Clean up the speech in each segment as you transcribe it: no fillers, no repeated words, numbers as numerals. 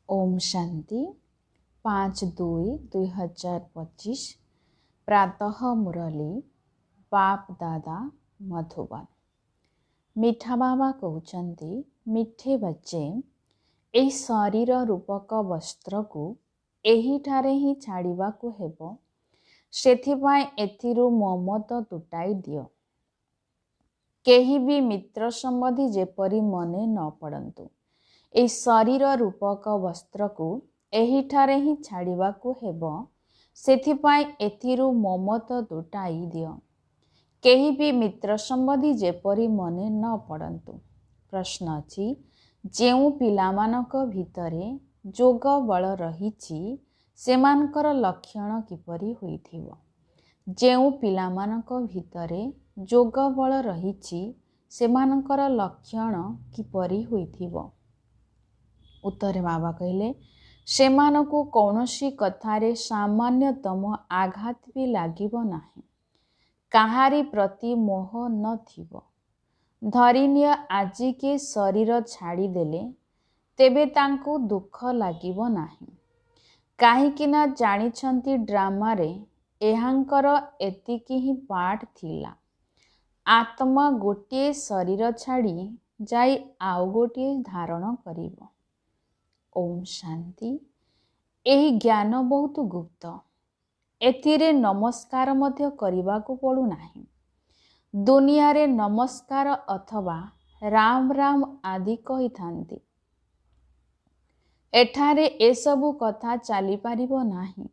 ओम शांति 5/2/2025 प्रातः मुरली बाप दादा मधुबन। मीठा बाबा कहते मिठे बच्चे एही शरीर रूपक वस्त्र को एहिठारे ही छाड़िबाकु हेबो, सेथिपाई एथिरु ममत तुटाई दियो। केही भी मित्र संबंधी जेपरी मने न पड़ंतु। ए शरीर रूपक वस्त्र को एहिठारे ही छाड़िबाकु हेबो, सेथिपाई एथिरु ममत तुटाई दियो। केही भी मित्र संबंधी जेपरी मने न पड़ंतु। प्रश्न अछि, जेउ पिलामानक भितरे जोग बल रहिछि सेमानकर लक्षण किपरि होइथिबो? जेउ पिलामानक भितरे जोग बल रहिछि सेमानकर लक्षण किपरि होइथिबो? उत्तर बाबा कहले, सेमानकु कौनसी कथारे सामान्यतम आघात भी लागिबो नाही, काहारी प्रति मोह न थिबो। धरिनिय आजि के शरीर छाड़ी देले तेबे तांकु दुख लागिबो नाही, काहीकिना जानिछंती ड्रामा रे एहांकर एतिकी ही पाठ थिला। आत्मा गोटे शरीर छाड़ी जाई आउ गोटे धारण करिबो। ओम शांति। एही ज्ञान बहुत गुप्त, एथिरे नमस्कार मध्य करिबाकु पड़ू नाही। दुनिया रे नमस्कार अथवा राम राम आदि कहि थांती, एठारे एसबु कथा चली पारिबो नाही,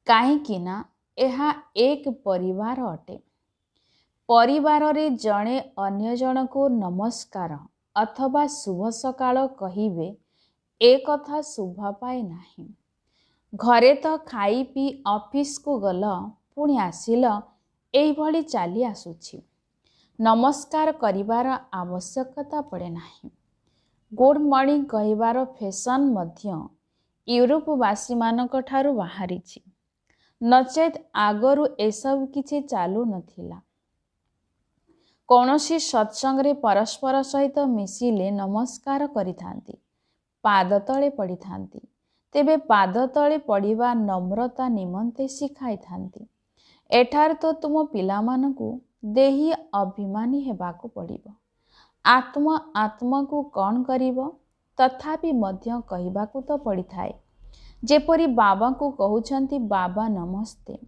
काहीकिना एहा एक परिवार अटे। परिवार रे जणे अन्य जनको नमस्कार अथवा शुभ सकाळ कहिबे ए कथा शोभा पाए नाही। घरे तो खाई पी ऑफिस को गल पुणी आसिल, एही भली चाली आसुछि। नमस्कार करिवार आवश्यकता पड़े नाही। गुड मॉर्निंग कहिवार फैशन मध्य यूरोपवासी मानक ठारू बाहरिछि, नचेत आगरु एसब किछि चालू नथिला। कौनसी सत्संग रे परस्पर सहित मिसिले नमस्कार करिथांती, पाद तले पड़ी थांती, तेबे पाद तले पड़िबा नम्रता निमंते सिखाई थांती। एठार तो तुम पिला मानकु देही अभिमानी हेबाकु पड़िबो। आत्मा आत्मा को कौन करिबो तथापि मध्य कहिबाकु तो पड़ी थाए। जेपरी बाबा को कहउछंती बाबा नमस्ते,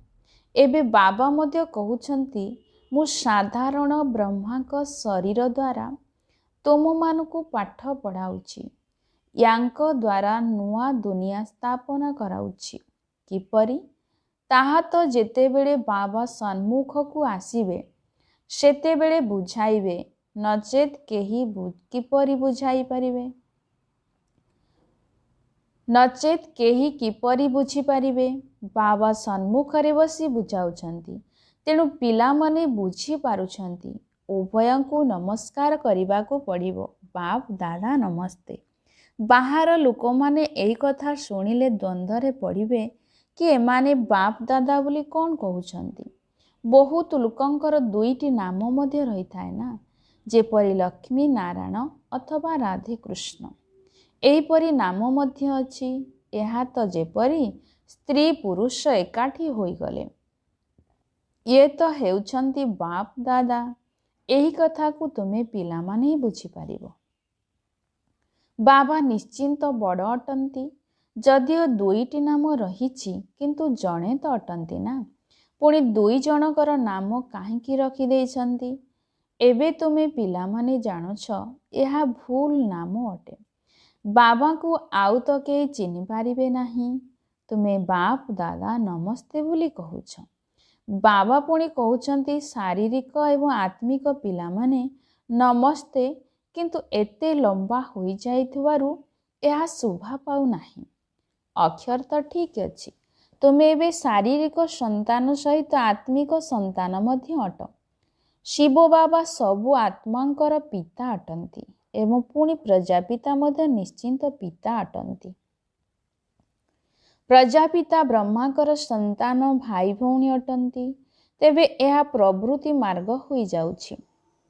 एबे बाबा मध्य कहउछंती मु साधारण ब्रह्मा को शरीर द्वारा तुम मानकु पाठ पढ़ाउछि, यांको द्वारा नुआ दुनिया स्थापना कराउछि। किपरि? ताहा तो जेतेबेले बाबा सन्मुख को आसीबे सेतेबेले बुझाइबे, नचेत केही किपरि बुझाई पारिबे? नचेत केही किपरि बुझी पारिबे? बाबा सन्मुखरे बसी बुझाउछंती, तेणु पिला माने बुझी पारुछंती। उभयंकु नमस्कार करिबाकु पड़िबो। बाप दादा नमस्ते। बाहर लोक माने एही कथा शुणिले द्वंद्वरे पड़िबे कि एमाने बाप दादा बोली कौन कहउछंती। बहुत लोकंकर दुईटी नाम मध्य रही थाए ना, जेपरी लक्ष्मी नारायण अथवा राधे कृष्ण। एहीपरि नाम मध्य अछि। एहा तो जेपरी स्त्री पुरुष एकाठी होई गले, ये तो हेउछंती बाप दादा। एही कथा को तुमे पिला माने ही बुझी पारिबो। बाबा निश्चिंत बड़ अटंती, जदिओ दुईटी नाम रहिछि किंतु जणे तो अटंती ना, पुणी दुई जनकर नाम काहींकी रखि देइछंती? एबे तुमे पिला माने जानुछ एहा भूल नाम अटे। बाबा को आउ तो केही चिन्हि पारिबे नाही। तुमे बाप दादा नमस्ते बोली कहउछ। बाबा पुणी कहउछंती शारीरिक एवं आत्मिक पिला माने नमस्ते, किंतु एते लंबा होई जाइथिबारु एहा शोभा पाउ नाही। अक्षर तो ठीक अछि, तुमे एबे शारीरिक संतान सहित आत्मिक संतान मध्य अट। शिव बाबा सबु आत्मांकर पिता अटंती एवं पुणी प्रजापिता मध्य निश्चिंत पिता अटंती। प्रजापिता ब्रह्माकर संतान भाई भौणी अटंती, तेबे एहा प्रवृत्ति मार्ग होई जाउछि।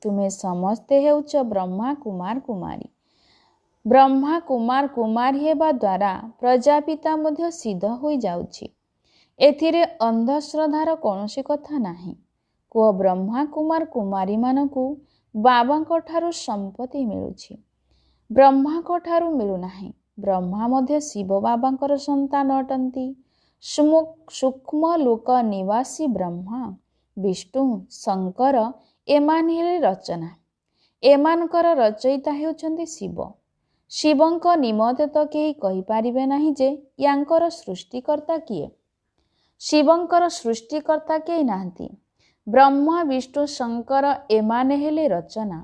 तुमे समस्ते हेउछ ब्रह्मा कुमार कुमारी। ବ୍ରହ୍ମା କୁମାର କୁମାରୀ ହେବା ଦ୍ୱାରା ପ୍ରଜାପିତା ମଧ୍ୟ ସିଦ୍ଧ ହୋଇଯାଉଛି। ଏଥିରେ ଅନ୍ଧଶ୍ରଦ୍ଧାର କୌଣସି କଥା ନାହିଁ। କୁହ, ବ୍ରହ୍ମା କୁମାର କୁମାରୀମାନଙ୍କୁ ବାବାଙ୍କ ଠାରୁ ସମ୍ପତ୍ତି ମିଳୁଛି, ବ୍ରହ୍ମାଙ୍କ ଠାରୁ ମିଳୁନାହିଁ। ବ୍ରହ୍ମା ମଧ୍ୟ ଶିବ ବାବାଙ୍କର ସନ୍ତାନ ଅଟନ୍ତି। ସୂକ୍ଷ୍ମ ଲୋକ ନିବାସୀ ବ୍ରହ୍ମା, ବିଷ୍ଣୁ, ଶଙ୍କର ଏମାନେ ହେଲେ ରଚନା। ଏମାନଙ୍କର ରଚୟିତା ହେଉଛନ୍ତି ଶିବ। ଶିବଙ୍କ ନିମନ୍ତେ ତ କେହି କହିପାରିବେ ନାହିଁ ଯେ ୟାଙ୍କର ସୃଷ୍ଟିକର୍ତ୍ତା କିଏ। ଶିବଙ୍କର ସୃଷ୍ଟିକର୍ତ୍ତା କେହି ନାହାନ୍ତି। ବ୍ରହ୍ମା, ବିଷ୍ଣୁ, ଶଙ୍କର ଏମାନେ ହେଲେ ରଚନା।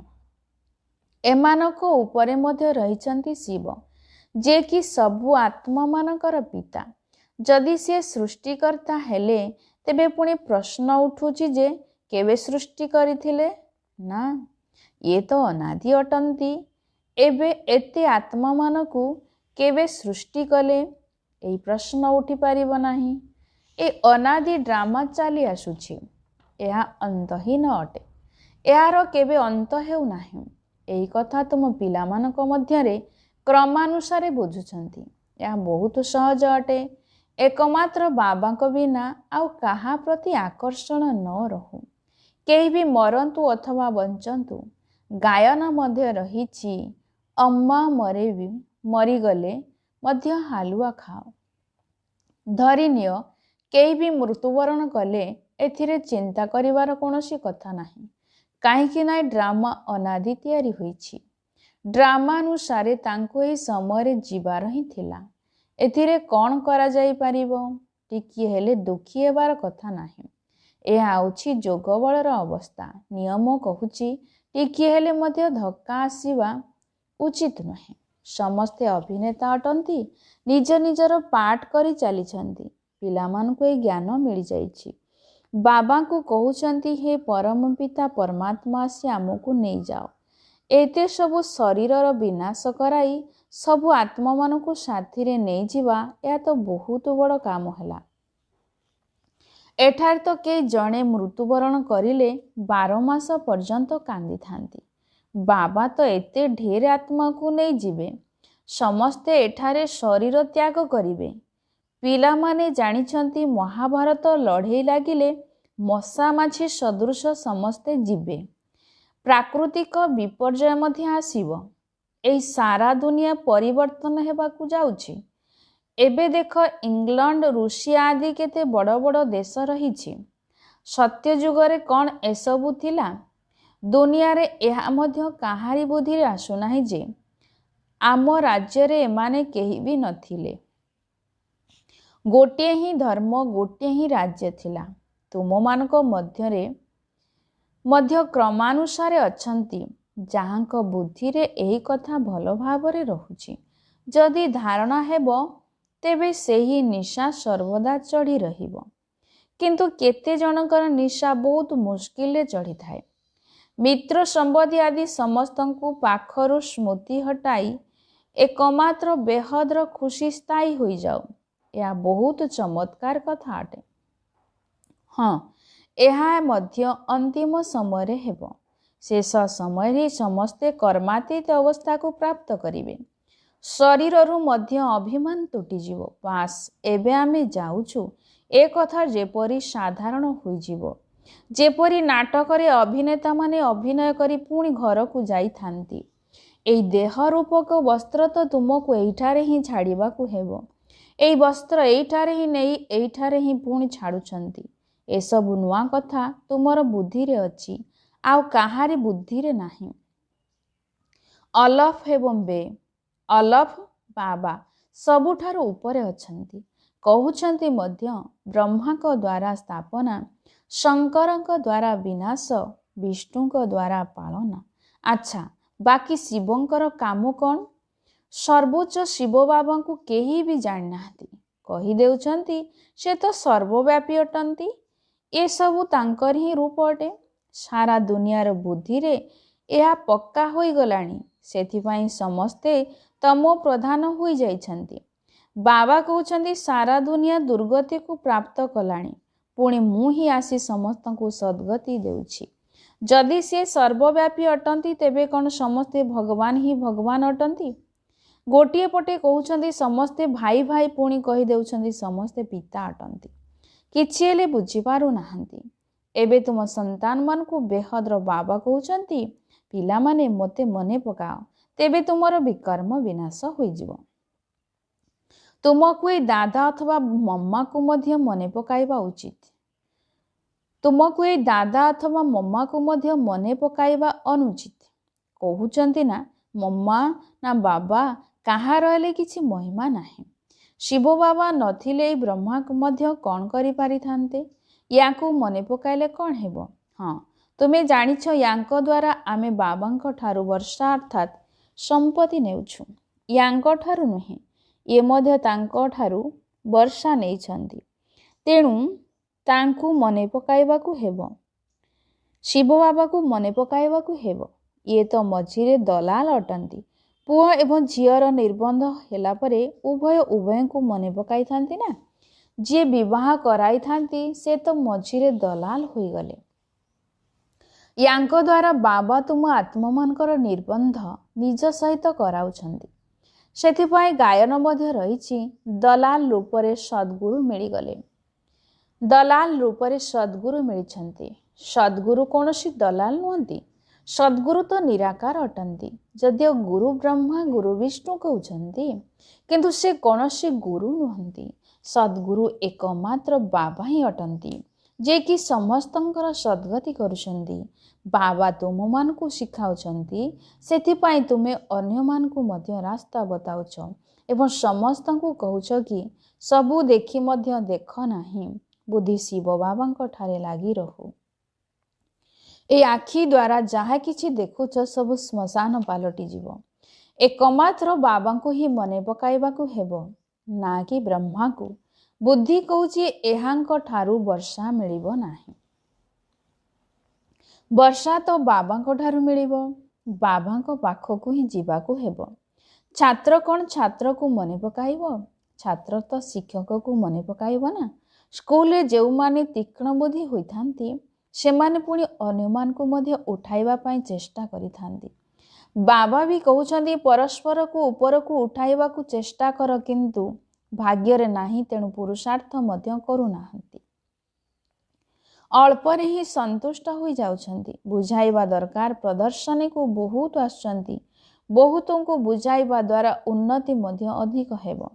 ଏମାନଙ୍କ ଉପରେ ମଧ୍ୟ ରହିଛନ୍ତି ଶିବ, ଯେ କି ସବୁ ଆତ୍ମାମାନଙ୍କର ପିତା। ଯଦି ସେ ସୃଷ୍ଟିକର୍ତ୍ତା ହେଲେ, ତେବେ ପୁଣି ପ୍ରଶ୍ନ ଉଠୁଛି ଯେ କେବେ ସୃଷ୍ଟି କରିଥିଲେ? ନା, ଇଏ ତ ଅନାଦି ଅଟନ୍ତି। ଏବେ ଏତେ ଆତ୍ମାମାନଙ୍କୁ କେବେ ସୃଷ୍ଟି କଲେ? ଏହି ପ୍ରଶ୍ନ ଉଠିପାରିବ ନାହିଁ। ଏ ଅନାଦି ଡ୍ରାମା ଚାଲି ଆସୁଛି। ଏହା ଅନ୍ତହୀନ ଅଟେ। ଏହାର କେବେ ଅନ୍ତ ହେଉନାହିଁ। ଏହି କଥା ତୁମ ପିଲାମାନଙ୍କ ମଧ୍ୟରେ କ୍ରମାନୁସାରେ ବୁଝୁଛନ୍ତି। ଏହା ବହୁତ ସହଜ ଅଟେ। ଏକମାତ୍ର ବାବାଙ୍କ ବିନା ଆଉ କାହା ପ୍ରତି ଆକର୍ଷଣ ନ ରହୁ। କେହି ବି ମରନ୍ତୁ ଅଥବା ବଞ୍ଚନ୍ତୁ, ଗାୟନ ମଧ୍ୟ ରହିଛି, ଅମ୍ମା ମରିଗଲେ ମଧ୍ୟ ହାଲୁଆ ଖାଅ। ଧରିନିଅ, କେହି ବି ମୃତ୍ୟୁବରଣ କଲେ, ଏଥିରେ ଚିନ୍ତା କରିବାର କୌଣସି କଥା ନାହିଁ। କାହିଁକି ନା ଡ୍ରାମା ଅନାଦି ତିଆରି ହୋଇଛି। ଡ୍ରାମାନୁସାରେ ତାଙ୍କୁ ଏହି ସମୟରେ ଯିବାର ହିଁ ଥିଲା। ଏଥିରେ କ'ଣ କରାଯାଇପାରିବ? ଟିକିଏ ହେଲେ ଦୁଃଖୀ ହେବାର କଥା ନାହିଁ। ଏହା ହେଉଛି ଯୋଗବଳର ଅବସ୍ଥା। ନିୟମ କହୁଛି, ଟିକିଏ ହେଲେ ମଧ୍ୟ ଧକ୍କା ଆସିବା ଉଚିତ ନୁହେଁ। ସମସ୍ତେ ଅଭିନେତା ଅଟନ୍ତି, ନିଜ ନିଜର ପାର୍ଟ କରି ଚାଲିଛନ୍ତି। ପିଲାମାନଙ୍କୁ ଏହି ଜ୍ଞାନ ମିଳିଯାଇଛି। ବାବାଙ୍କୁ କହୁଛନ୍ତି, ହେ ପରମ ପିତା ପରମାତ୍ମା, ଆସି ଆମକୁ ନେଇଯାଅ। ଏତେ ସବୁ ଶରୀରର ବିନାଶ କରାଇ ସବୁ ଆତ୍ମାମାନଙ୍କୁ ସାଥିରେ ନେଇଯିବା, ଏହା ତ ବହୁତ ବଡ଼ କାମ ହେଲା। ଏଠାରେ ତ କେହି ଜଣେ ମୃତ୍ୟୁବରଣ କରିଲେ 12 ମାସ ପର୍ଯ୍ୟନ୍ତ କାନ୍ଦିଥାନ୍ତି। ବାବା ତ ଏତେ ଢେର ଆତ୍ମାକୁ ନେଇଯିବେ। ସମସ୍ତେ ଏଠାରେ ଶରୀର ତ୍ୟାଗ କରିବେ। ପିଲାମାନେ ଜାଣିଛନ୍ତି, ମହାଭାରତ ଲଢ଼େଇ ଲାଗିଲେ ମଶା ମାଛି ସଦୃଶ ସମସ୍ତେ ଯିବେ। ପ୍ରାକୃତିକ ବିପର୍ଯ୍ୟୟ ମଧ୍ୟ ଆସିବ। ଏହି ସାରା ଦୁନିଆ ପରିବର୍ତ୍ତନ ହେବାକୁ ଯାଉଛି। ଏବେ ଦେଖ, ଇଂଲଣ୍ଡ, ରୁଷିଆ ଆଦି କେତେ ବଡ଼ ବଡ଼ ଦେଶ ରହିଛି। ସତ୍ୟ ଯୁଗରେ କ'ଣ ଏସବୁ ଥିଲା? ଦୁନିଆରେ ଏହା ମଧ୍ୟ କାହାରି ବୁଦ୍ଧିରେ ଆସୁନାହିଁ ଯେ ଆମ ରାଜ୍ୟରେ ଏମାନେ କେହି ବି ନଥିଲେ। ଗୋଟିଏ ହିଁ ଧର୍ମ, ଗୋଟିଏ ହିଁ ରାଜ୍ୟ ଥିଲା। ତୁମମାନଙ୍କ ମଧ୍ୟରେ ମଧ୍ୟ କ୍ରମାନୁସାରେ ଅଛନ୍ତି, ଯାହାଙ୍କ ବୁଦ୍ଧିରେ ଏହି କଥା ଭଲ ଭାବରେ ରହୁଛି। ଯଦି ଧାରଣା ହେବ, ତେବେ ସେହି ନିଶା ସର୍ବଦା ଚଢ଼ି ରହିବ। କିନ୍ତୁ କେତେ ଜଣଙ୍କର ନିଶା ବହୁତ ମୁସ୍କିଲରେ ଚଢ଼ିଥାଏ। ମିତ୍ର ସମ୍ବନ୍ଧୀ ଆଦି ସମସ୍ତଙ୍କୁ ପାଖରୁ ସ୍ମୃତି ହଟାଇ ଏକମାତ୍ର ବେହଦର ଖୁସି ସ୍ଥାୟୀ ହୋଇଯାଉ। ଏହା ବହୁତ ଚମତ୍କାର କଥା ଅଟେ। ହଁ, ଏହା ମଧ୍ୟ ଅନ୍ତିମ ସମୟରେ ହେବ। ଶେଷ ସମୟରେ ସମସ୍ତେ କର୍ମାତୀତ ଅବସ୍ଥାକୁ ପ୍ରାପ୍ତ କରିବେ। ଶରୀରରୁ ମଧ୍ୟ ଅଭିମାନ ତୁଟିଯିବ। ବାସ୍, ଏବେ ଆମେ ଯାଉଛୁ। ଏ କଥା ଯେପରି ସାଧାରଣ ହୋଇଯିବ, ଯେପରି ନାଟକରେ ଅଭିନେତାମାନେ ଅଭିନୟ କରି ପୁଣି ଘରକୁ ଯାଇଥାନ୍ତି। ଏହି ଦେହ ରୂପକ ବସ୍ତ୍ର ତ ତୁମକୁ ଏଇଠାରେ ହିଁ ଛାଡ଼ିବାକୁ ହେବ। ଏହି ବସ୍ତ୍ର ଏଇଠାରେ ହିଁ ନେଇ ଏଇଠାରେ ହିଁ ପୁଣି ଛାଡ଼ୁଛନ୍ତି। ଏସବୁ ନୂଆ କଥା ତୁମର ବୁଦ୍ଧିରେ ଅଛି, ଆଉ କାହାରି ବୁଦ୍ଧିରେ ନାହିଁ। ଅଲଫ ଏବଂ ବେ। ଅଲଫ ବାବା ସବୁଠାରୁ ଉପରେ ଅଛନ୍ତି। କହୁଛନ୍ତି ମଧ୍ୟ, ବ୍ରହ୍ମାଙ୍କ ଦ୍ୱାରା ସ୍ଥାପନା, ଶଙ୍କରଙ୍କ ଦ୍ୱାରା ବିନାଶ, ବିଷ୍ଣୁଙ୍କ ଦ୍ୱାରା ପାଳନା। ଆଚ୍ଛା, ବାକି ଶିବଙ୍କର କାମ କ'ଣ? ସର୍ବୋଚ୍ଚ ଶିବ ବାବାଙ୍କୁ କେହି ବି ଜାଣିନାହାନ୍ତି। କହିଦେଉଛନ୍ତି, ସେ ତ ସର୍ବବ୍ୟାପୀ ଅଟନ୍ତି। ଏସବୁ ତାଙ୍କର ହିଁ ରୂପ ଅଟେ। ସାରା ଦୁନିଆର ବୁଦ୍ଧିରେ ଏହା ପକ୍କା ହୋଇଗଲାଣି। ସେଥିପାଇଁ ସମସ୍ତେ ତମୋ ପ୍ରଧାନ ହୋଇଯାଇଛନ୍ତି। ବାବା କହୁଛନ୍ତି, ସାରା ଦୁନିଆ ଦୁର୍ଗତିକୁ ପ୍ରାପ୍ତ କଲାଣି, ପୁଣି ମୁଁ ହିଁ ଆସି ସମସ୍ତଙ୍କୁ ସଦ୍ଗତି ଦେଉଛି। ଯଦି ସେ ସର୍ବବ୍ୟାପୀ ଅଟନ୍ତି, ତେବେ କ'ଣ ସମସ୍ତେ ଭଗବାନ ହିଁ ଭଗବାନ ଅଟନ୍ତି? गोटे पटे कहउछन्ति समस्ते भाई भाई पुणी कहि देउछन्ति समस्ते पिता अटंती किछि हेले बुझी पारु नाहंती। एबे तुम संतान मान को बेहद्र बाबा कहउछन्ति पिला माने मते मने पकाओ तेबे तुमर विकर्म विनाश होई जिवो। तुमको ए दादा अथवा मम्मा को मध्य मने पकाइबा उचित। तुमको ए दादा अथवा मम्मा को मध्य मने पकाइबा अनुचित। कहउछन्ति ना मम्मा ना बाबा कहा रहले किछि महिमा नाही। शिव बाबा नथिले ब्रह्मा को मध्य कौन करि पारि थान्ते। याको मने पकाइले कौन हेबो। हाँ तुमे जानिछ यांको द्वारा आमे बाबांको ठारु वर्षा अर्थात संपत्ति नेउछु। यांको ठारु नुहे ये मध्य तांको ठारु वर्षा नेइछन्ति तेणु तांकु मने पकाइबाकु हेबो। शिव बाबा को मने पकाइबाकु हेबो। ये तो मझिरे दलाल अटंती। पुओ एवं झियर निर्बंध हेला परे उभय उभय को मने पकाई थांती ना। जे विवाह कराई थांती से तो मझिरे दलाल होई गले। यांको द्वारा बाबा तुम आत्मा मानकर निर्बंध निज सहित कराउछन्ति। सेथिपाई गायन मध्य रहिछि दलाल रूपरे सद्गुरु मिलिगले। दलाल रूपरे सद्गुरु मिलिछन्ति। सद्गुरु कौनसी दलाल नुहंती। सद्गुरु तो निराकार अटंती। जदियो गुरु ब्रह्मा गुरु विष्णु कहउछन्ति किंतु से कौनसी गुरु नुहंती। सद्गुरु एकमात्र बाबा ही अटंती जे कि समस्तंकर सद्गति करुछन्ति। बाबा तुम मान को शिखाउछन्ति सेथिपाई तुमे अन्य मान को मध्य रास्ता बताउछ एवं समस्त को कहउछ कि सबु देखि मध्य देख नाही बुद्धि शिव बाबांको ठारे लागी रहु। ए आखि द्वारा जहा किछि देखुछ सब श्मशान पालटी जीव। एकमात्र बाबा को ही मने पकाइबाकु हेबो ना कि ब्रह्मा को। बुद्धि कहूछि एहांको ठारु वर्षा मिलिबो नाही। वर्षा तो बाबांको ठारु मिलिबो। बाबांको पाखकु ही जीवाकु हेबो। छात्र कौन छात्र को मने पकाइबो। छात्र तो शिक्षक को मने पकाइबो ना। स्कूल रे जेउ माने तीक्ष्ण बुद्धि होइथांती सेमाने पुणी अन्यमान को मध्य उठाइबा पाई चेष्टा करिथांती। बाबा भी कहउछन्ति परस्पर को ऊपर को उठाइबा को चेष्टा कर किंतु भाग्य रे नाही तेणु पुरुषार्थ मध्य करू नाहंती। अल्प रे ही संतुष्ट होई जाउछन्ति। बुझाइबा दरकार प्रदर्शनी को बहुत आछन्ति। बहुतों को बुझाइबा द्वारा उन्नति मध्य अधिक हेबो।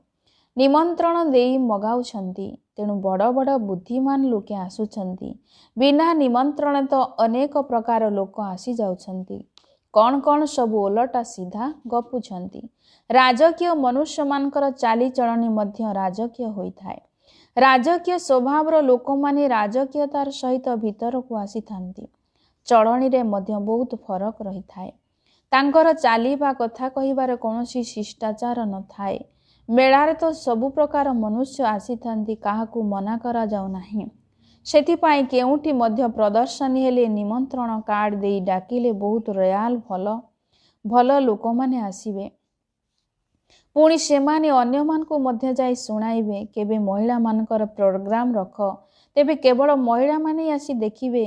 निमंत्रण देई मगाउछन्ति तेणु बड़ बड़ बुद्धिमान लोके आसुछन्ति। बिना निमंत्रण तो अनेक प्रकार लोक आसी जाउछन्ति। कौन कौन सब ओलटा सीधा गपुछन्ति। राजकीय मनुष्य मानकर चाली चलनी मध्य राजकीय होइथाए। राजकीय स्वभावर लोक माने राजकीयतार सहित भीतर को आसीथांती। चलनी रे मध्य बहुत फरक रही थाए। तांकर चालीबा कथा कहिबार कौनसी शिष्टाचार न थाए। मेलारे तो सबु प्रकार मनुष्य आसीथांती काहाकू मना करा जाउ नाही। सेथिपाई केउठी मध्य प्रदर्शनी हेले निमंत्रण कार्ड देई डाकिले बहुत रयाल भल भल लोक माने आसीबे। पुणी सेमाने अन्य मान को मध्य जाई सुनाइबे केबे महिला मानकर प्रोग्राम रख तेबे केवल महिला माने आसी देखिबे।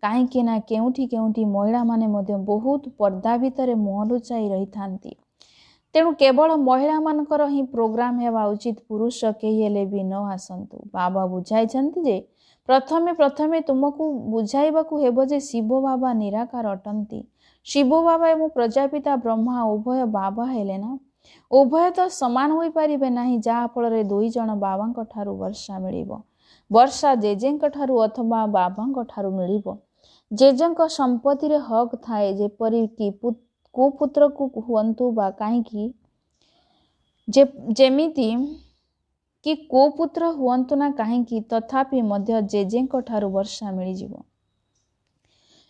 काहेकि ना केउठी केउठी महिला माने मध्य बहुत पर्दा भितरे मुह लुचाई रही थांती। तेणु केवल महिला मानकर ही प्रोग्राम हेबा उचित। पुरुष केही हेले भी न आसंतु। बाबा बुझाइछन्ति जे प्रथमे तुमको बुझाइबाकू हेबो जे शिव बाबा निराकार अटंती। शिव बाबा एवं प्रजापिता ब्रह्मा उभय बाबा हेले ना। उभय तो समान होई पारिबे नाही जहा फल दुई जन बाबांको ठारु वर्षा मिलिबो। वर्षा जेजेंको ठारु अथवा बाबांको ठारु मिलिबो। जेजेंको संपत्ति रे हक थाए जेपरि कि कुपुत्र को हुअंतु बा काहेकि जेमिति कि कुपुत्र हुअंतु ना काहेकि तथापि मध्य जेजेंको ठारु वर्षा मिली जिवो।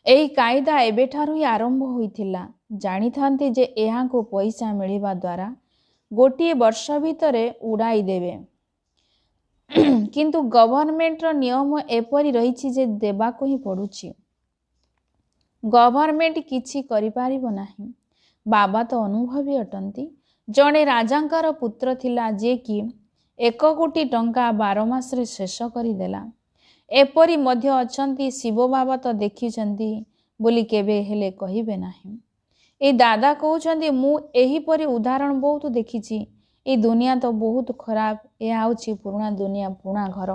एही कायदा एबे ठारु ही आरंभ होइथिला। जानी थांती जे एहा को पैसा मिलिबा द्वारा गोटिए वर्ष भितरे उड़ाई देबे। किंतु गवर्नमेंट रो नियम एपरि रहिछि जे देबा को ही पड़ुछि। गवर्नमेंट किछि करि पारिबो नाही। बाबा तो अनुभवी अटंती। जणे राजांकर पुत्र थिला जे कि 1 कोटी टंका 12 मास रे शेष करि देला। एपरि मध्य अछंती शिव बाबा तो देखिछंती बोली केबे हेले कहिबे नाही। ए दादा कहउछन्ति मु एहीपरि उदाहरण बहुत देखिछि। ए दुनिया तो बहुत खराब। ए आउछि पुराणा दुनिया, पुराणा घर।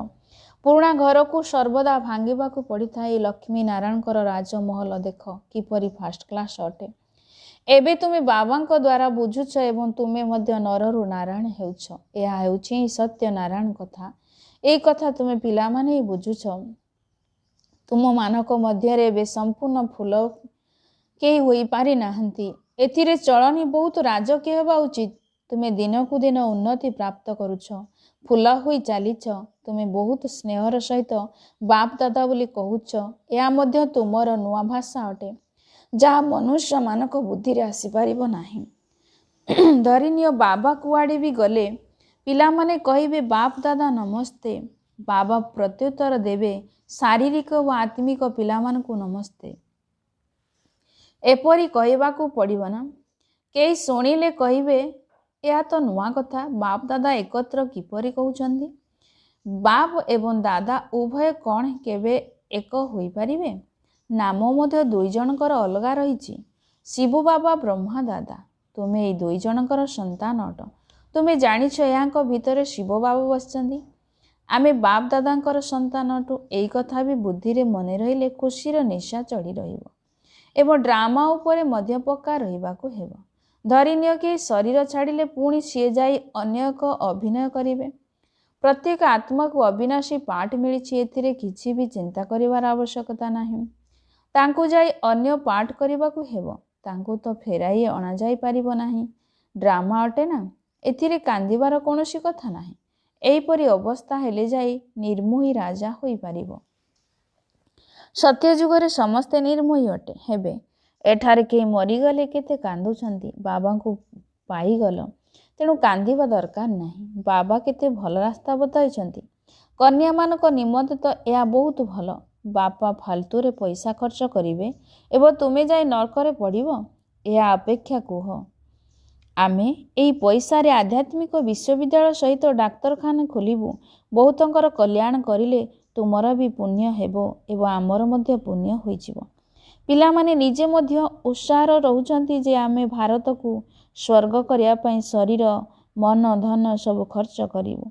पुराणा घर को सर्वदा भांगिबाकू पड़िथाए। लक्ष्मी नारायणकर राजमहल देख किपरि फास्ट क्लास अटे। एबे तुमे बाबांक द्वारा बुझुछ एवं तुमे मध्य नररु नारायण हेउछ। एहा हेउछि सत्य नारायण कथा। ए कथा तुमे पिला माने ही बुझुछ। तुम मानक मध्यरे एबे संपूर्ण फूल केही होई पारि नाहंती। एथिरे चलनी बहुत राजकीय हेबा उचित। तुमे दिनकू दिन उन्नति प्राप्त करुछ, फुला होई चालिछ। तुमे बहुत स्नेहर सहित बाप दादा बोली कहूछ। या मध्य तुमर नुआ भाषा अटे, जहा मनुष्य मानक बुद्धि रे आसी पारिबो नाही। धरिनियो बाबा कुआडे भी गले पिला माने कहिबे बाप दादा नमस्ते। बाबा प्रत्युत्तर देवे शारीरिक व आत्मिक पिला मानकू नमस्ते। एपरी कहबाकू पड़िबो ना। केही सुनिले कहिबे यह तो नुआ कथा, बाप दादा एकत्र किपरि कहउछन्ति। बाप एवं दादा उभय कौन केबे एक होई पारिबे? नाम मध्य दुई जनकर अलगा रहिछि। शिव बाबा ब्रह्मा दादा, तुमे एई दुई जनकर संतान अट। तुमे जानिछ यांक भितरे शिव बाबा बसचन्ति। आमे बाप दादांकर संतान अटु। एई कथा भी बुद्धि रे मने रहिले खुशीर निशा चढ़ी रहिबो एवं ड्रामा उपरे मध्य पक्का रहिबाकू हेबो। धरिनियो कि शरीर छाड़िले पुणी सी जाई अन्य एक अभिनय करिवे। प्रत्येक आत्मा को अविनाशी पाठ मिली। एथिरे किछि भी चिंता करिवार आवश्यकता नाही। तांकु जाई अन्य पाठ करिबाकू हेबो। तांकु तो फेराई अणा जाई पारिबो नाही। ड्रामा अटे ना, एथिरे कांदिबार कोनोसी कथा नाही। एहीपरि अवस्था हेले जाई निर्मोही राजा होई पारिबो। सत्य जुगरे समस्ते निर्मोही अटे हेबे। एठारे के मरीगले केते कांदुछन्ति। बाबा को पाईगल तेणु कांदिबा दरकार नाही। बाबा केते भल रास्ता बताइछन्ति। कन्या मानक निमंते तो यह बहुत भल। बापा फालतू रे पैसा खर्च करिवे एवं तुमे जाई नरकरे पड़िबो। यह अपेक्षा कुह आमे एई पैसा रे आध्यात्मिक विश्वविद्यालय सहित डाक्तरखाना खोलिबु। बहुतंकर कल्याण करिले तुमर भी पुण्य हेबो एवं आमर मध्य पुण्य होइजिबो। पिला माने निजे मध्य उत्साह रहुचंती जे आमे भारत को स्वर्ग करिया पई शरीर मन धन सब खर्च करिबु।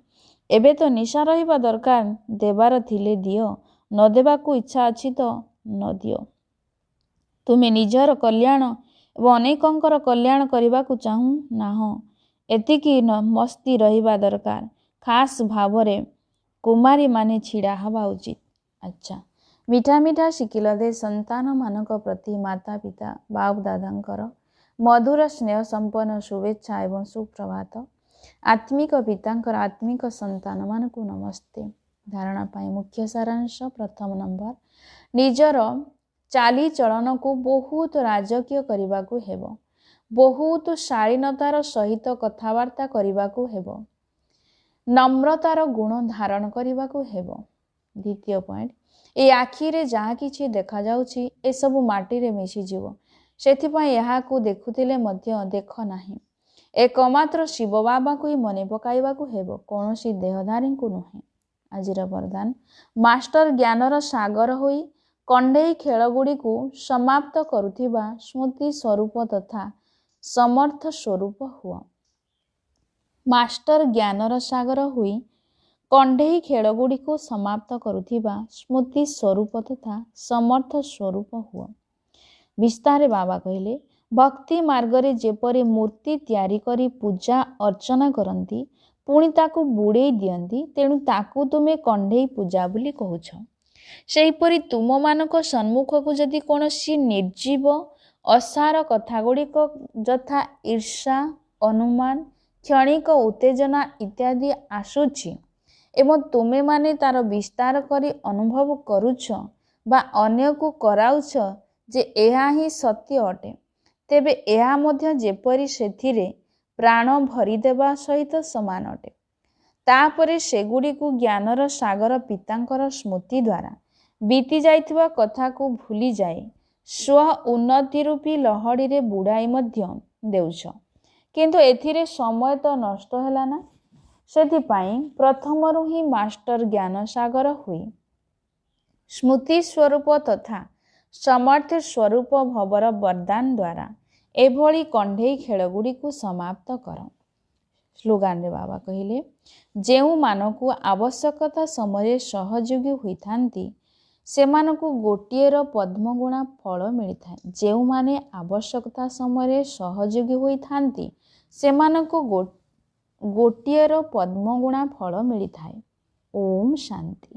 एबे तो निशा रहिबा दरकार। देवार थिले दियो, न देबाकू इच्छा अछि तो न दियो। तुमे निजर कल्याण एवं अनेकंकर कल्याण करबाकू चाहू नाह। एतिकी न मस्ती रहिबा दरकार। खास भावरे कुमारी माने छिड़ा हवा उचित। अच्छा, मिठा मिठा शिकिल दे संतान मानक प्रति माता पिता बाप दादांकर मधुर स्नेह संपन्न शुभेच्छा एवं सुप्रभात। आत्मिक पितांकर आत्मिक संतान मानकू नमस्ते। धारणा पाई मुख्य सारांश। प्रथम नंबर, निजर चाली चलन को बहुत राजकीय करबाकू हेबो। बहुत शालीनतार सहित कथबार्ता करबाकू हेबो। नम्रतार गुण धारण करबाकू हेबो। द्वितीय पॉइंट, ए आखि रे जहा किछि देखा जाउछि ए सब माटी रे मिसि जीवो। सेथिपाई एहाकू देखुथिले मध्य देख नाही। एकमात्र शिव बाबा को ही मने पकाइबाकू हेबो, कोनोसी देहधारी को नुहे। आजिर वरदान, मास्टर ज्ञानर सागर होई कंडेई खेल गुड़ी को समाप्त करुथिबा स्मृति स्वरूप तथा समर्थ स्वरूप हुआ। मास्टर ज्ञानर सागर हुई कंडेई खेल गुड़ी को समाप्त करुथिबा स्मृति स्वरूप तथा समर्थ स्वरूप हुआ। विस्तारे बाबा कहले, भक्ति मार्गरे जेपरि मूर्ति तैयारी करी पूजा अर्चना करंती पुणी ताकू बुड़ेई दियंती, तेणु ताकू तुमे कंडेई पूजा बोली कहूछ। सेहीपरि तुम मानक सम्मुख को जदि कोनोसी निर्जीव असार कथा गुड़िक यथा ईर्षा अनुमान क्षणिक उत्तेजना इत्यादि आसुछि एवं तुमे माने तार विस्तार करी अनुभव करुछ बा अन्य को कराउछ जे एहा ही सत्य अटे, तेबे एहा मध्य जेपरि सेथिरे प्राण भरी देवा सहित समान अटे। तापरे सेगुड़ी को ज्ञानर सागर पितांकर स्मृति द्वारा बीती जाइथिबा कथा को भूली जाए स्व उन्नति रूपी लहड़ी रे बुड़ाई मध्य देउछ। किंतु एथिरे समय तो नष्ट हैला ना। सेथिपाई प्रथमरु ही मास्टर ज्ञान सागर हुई स्मृति स्वरूप तथा समर्थ स्वरूप भवर वरदान द्वारा ଏଭଳି କଣ୍ଢେଇ ଖେଳଗୁଡ଼ିକୁ ସମାପ୍ତ କର। ସ୍ଲୋଗାନରେ ବାବା କହିଲେ, ଯେଉଁମାନଙ୍କୁ ଆବଶ୍ୟକତା ସମୟରେ ସହଯୋଗୀ ହୋଇଥାନ୍ତି ସେମାନଙ୍କୁ ଗୋଟିଏର ପଦ୍ମଗୁଣା ଫଳ ମିଳିଥାଏ। ଯେଉଁମାନେ ଆବଶ୍ୟକତା ସମୟରେ ସହଯୋଗୀ ହୋଇଥାନ୍ତି ସେମାନଙ୍କୁ ଗୋଟିଏର ପଦ୍ମଗୁଣା ଫଳ ମିଳିଥାଏ। ଓମ୍ ଶାନ୍ତି।